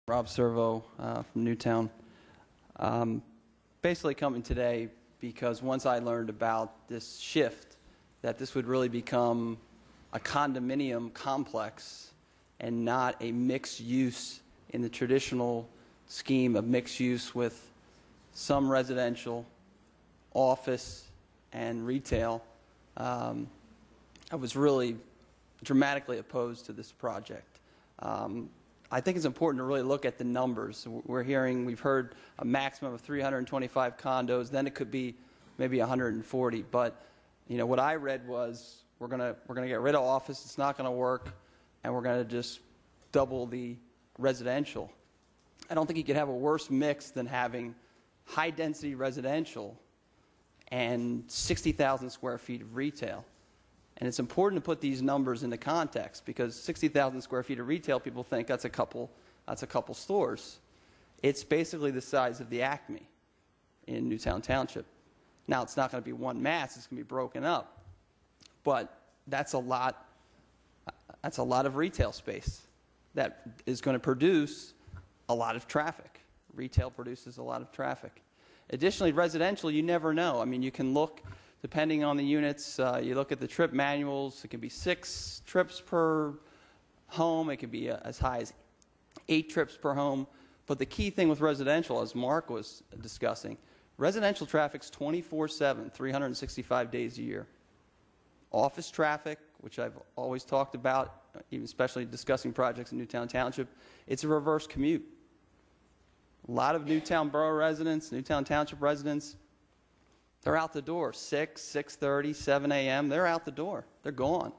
Rob Servo from Newtown. Basically coming today because once I learned about this shift, that this would really become a condominium complex and not a mixed use in the traditional scheme of mixed use with some residential, office, and retail, I was really dramatically opposed to this project. I think it's important to really look at the numbers. We've heard a maximum of 325 condos, then it could be maybe 140. But what I read was we're gonna get rid of office, it's not gonna work, and we're gonna just double the residential. I don't think you could have a worse mix than having high density residential and 60,000 square feet of retail. And it's important to put these numbers into context because 60,000 square feet of retail, people think that's a couple stores. It's basically the size of the Acme in Newtown Township. Now, it's not going to be one mass, it's going to be broken up. But that's a lot of retail space that is going to produce a lot of traffic. Retail produces a lot of traffic. Additionally, residential, you never know. I mean, you can look, depending on the units, you look at the trip manuals, it can be 6 trips per home, it can be as high as 8 trips per home. But the key thing with residential, as Mark was discussing, residential traffic's 24/7, 365 days a year. Office traffic, which I've always talked about, even especially discussing projects in Newtown Township, it's a reverse commute. A lot of Newtown Borough residents, Newtown Township residents, they're out the door, 6, 6:30, 7 a.m., they're out the door. They're gone.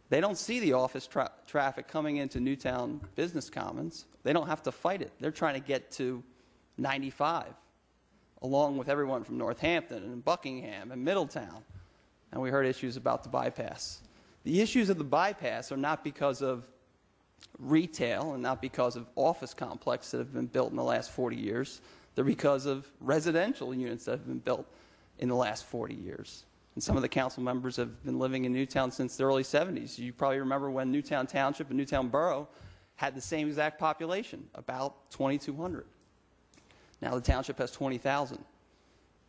They don't see the office traffic coming into Newtown Business Commons. They don't have to fight it. They're trying to get to 95, along with everyone from Northampton and Buckingham and Middletown. And we heard issues about the bypass. The issues of the bypass are not because of retail and not because of office complexes that have been built in the last 40 years. They're because of residential units that have been built in the last 40 years. And some of the council members have been living in Newtown since the early 70s. You probably remember when Newtown Township and Newtown Borough had the same exact population, about 2,200. Now the township has 20,000.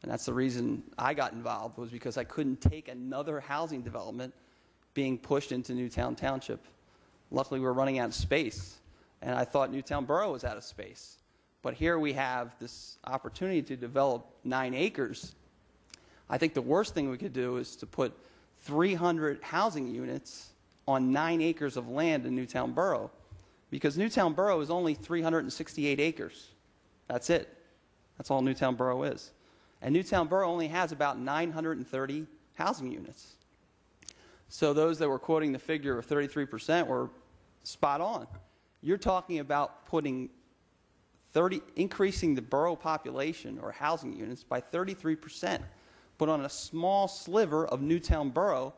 And that's the reason I got involved, was because I couldn't take another housing development being pushed into Newtown Township. Luckily, we were running out of space, and I thought Newtown Borough was out of space. But here we have this opportunity to develop 9 acres. I think the worst thing we could do is to put 300 housing units on 9 acres of land in Newtown Borough, because Newtown Borough is only 368 acres. That's it. That's all Newtown Borough is. And Newtown Borough only has about 930 housing units. So those that were quoting the figure of 33% were spot on. You're talking about increasing the borough population or housing units by 33%, but on a small sliver of Newtown Borough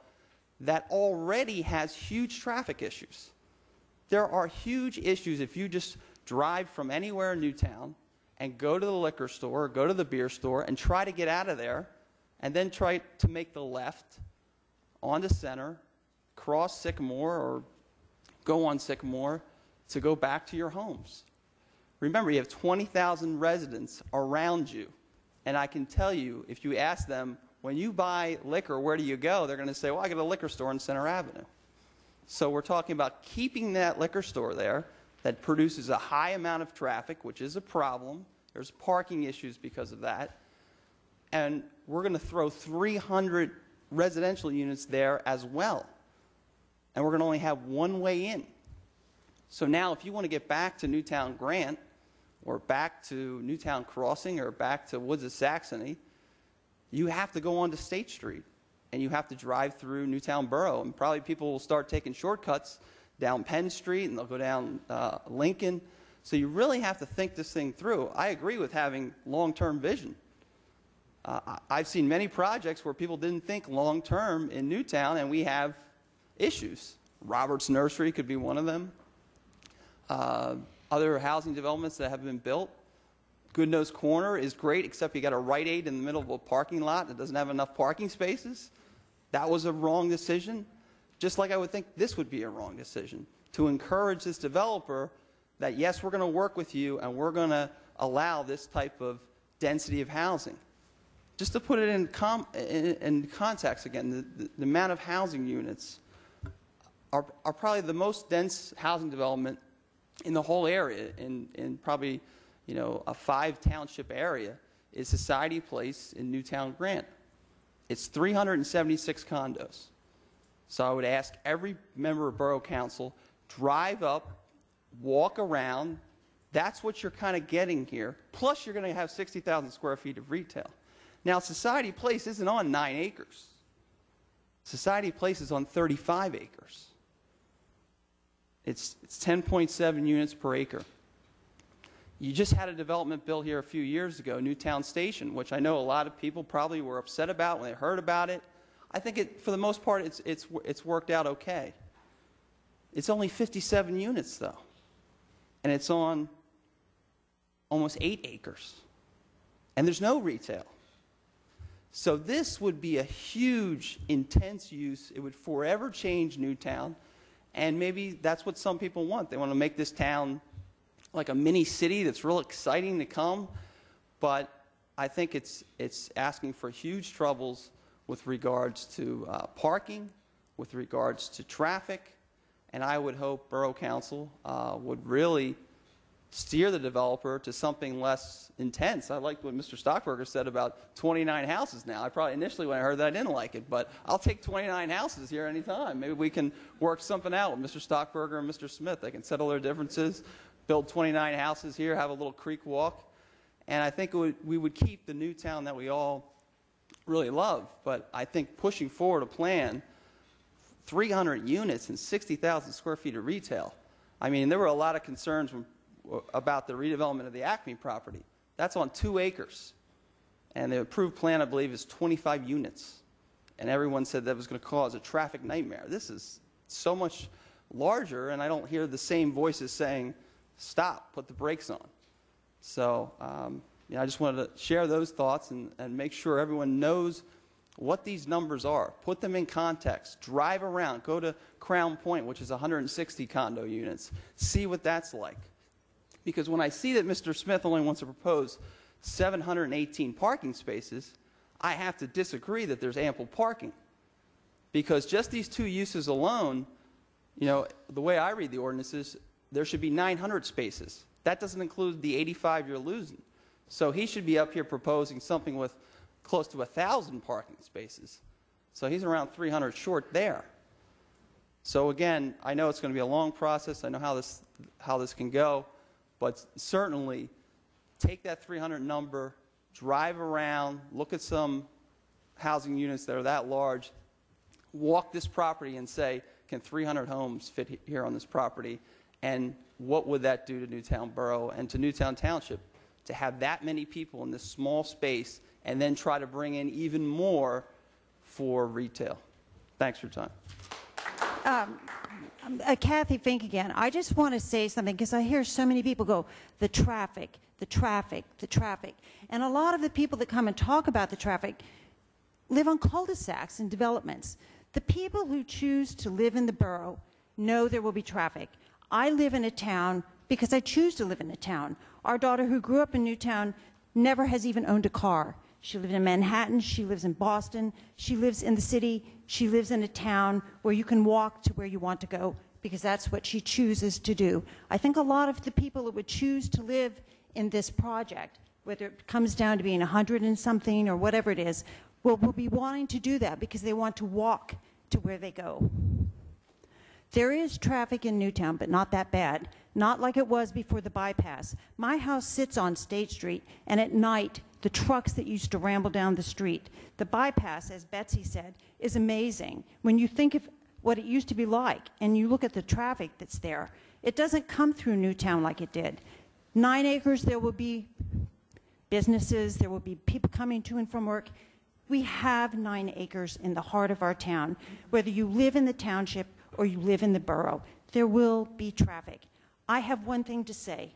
that already has huge traffic issues. There are huge issues if you just drive from anywhere in Newtown and go to the liquor store, or go to the beer store, and try to get out of there, and then try to make the left onto Center, cross Sycamore, or go on Sycamore to go back to your homes. Remember, you have 20,000 residents around you, and I can tell you, if you ask them, when you buy liquor, where do you go? They're going to say, well, I go to a liquor store on Center Avenue. So we're talking about keeping that liquor store there that produces a high amount of traffic, which is a problem. There's parking issues because of that. And we're going to throw 300 residential units there as well. And we're going to only have one way in. So now if you want to get back to Newtown Grant, or back to Newtown Crossing, or back to Woods of Saxony, you have to go onto State Street. And you have to drive through Newtown Borough. And probably people will start taking shortcuts down Penn Street, and they'll go down Lincoln. So you really have to think this thing through. I agree with having long-term vision. I've seen many projects where people didn't think long-term in Newtown, and we have issues. Roberts Nursery could be one of them. Other housing developments that have been built. Goodnose Corner is great, except you got a Rite Aid in the middle of a parking lot that doesn't have enough parking spaces. That was a wrong decision. Just like I would think this would be a wrong decision, to encourage this developer that, yes, we're going to work with you and we're going to allow this type of density of housing. Just to put it in context again, the amount of housing units are probably the most dense housing development in the whole area, in probably, you know, a 5-township area, is Society Place in Newtown Grant. It's 376 condos. So I would ask every member of Borough Council, drive up, walk around. That's what you're kind of getting here. Plus, you're going to have 60,000 square feet of retail. Now, Society Place isn't on 9 acres. Society Place is on 35 acres. It's 10.7 units per acre. You just had a development built here a few years ago, Newtown Station, which I know a lot of people probably were upset about when they heard about it. I think for the most part, it's worked out okay. It's only 57 units, though, and it's on almost 8 acres, and there's no retail. So this would be a huge, intense use. It would forever change Newtown, and maybe that's what some people want. They want to make this town like a mini city that's real exciting to come, but I think it's asking for huge troubles with regards to parking, with regards to traffic, and I would hope Borough Council would really steer the developer to something less intense. I liked what Mr. Stockburger said about 29 houses now. I probably initially when I heard that I didn't like it, but I'll take 29 houses here anytime. Maybe we can work something out with Mr. Stockburger and Mr. Smith. They can settle their differences, build 29 houses here, have a little creek walk, and I think we would keep the Newtown that we all really love. But I think pushing forward a plan, 300 units and 60,000 square feet of retail. I mean, there were a lot of concerns about the redevelopment of the Acme property. That's on 2 acres. And the approved plan, I believe, is 25 units. And everyone said that was going to cause a traffic nightmare. This is so much larger, and I don't hear the same voices saying, stop, put the brakes on. So you know, I just wanted to share those thoughts and make sure everyone knows what these numbers are. Put them in context. Drive around. Go to Crown Point, which is 160 condo units. See what that's like. Because when I see that Mr. Smith only wants to propose 718 parking spaces, I have to disagree that there's ample parking. Because just these 2 uses alone, you know, the way I read the ordinances, there should be 900 spaces. That doesn't include the 85 you're losing. So he should be up here proposing something with close to 1,000 parking spaces. So he's around 300 short there. So again, I know it's going to be a long process. I know how this can go. But certainly, take that 300 number, drive around, look at some housing units that are that large, walk this property and say, can 300 homes fit here on this property? And what would that do to Newtown Borough and to Newtown Township to have that many people in this small space and then try to bring in even more for retail? Thanks for your time. Kathy Fink again. I just want to say something because I hear so many people go, the traffic, the traffic, the traffic. And a lot of the people that come and talk about the traffic live on cul-de-sacs and developments. The people who choose to live in the borough know there will be traffic. I live in a town because I choose to live in a town. Our daughter who grew up in Newtown never has even owned a car. She lived in Manhattan, she lives in Boston, she lives in the city, she lives in a town where you can walk to where you want to go because that's what she chooses to do. I think a lot of the people that would choose to live in this project, whether it comes down to being 100 and something or whatever it is, will be wanting to do that because they want to walk to where they go. There is traffic in Newtown, but not that bad. Not like it was before the bypass. My house sits on State Street, and at night, the trucks that used to ramble down the street. The bypass, as Betsy said, is amazing. When you think of what it used to be like, and you look at the traffic that's there, it doesn't come through Newtown like it did. 9 acres, there will be businesses, there will be people coming to and from work. We have 9 acres in the heart of our town. Whether you live in the township or you live in the borough, there will be traffic. I have one thing to say.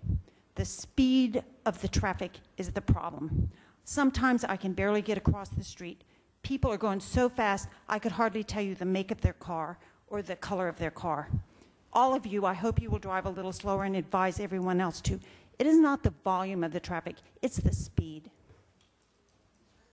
The speed of the traffic is the problem. Sometimes I can barely get across the street. People are going so fast, I could hardly tell you the make of their car or the color of their car. all of you, I hope you will drive a little slower and advise everyone else to. It is not the volume of the traffic, it's the speed.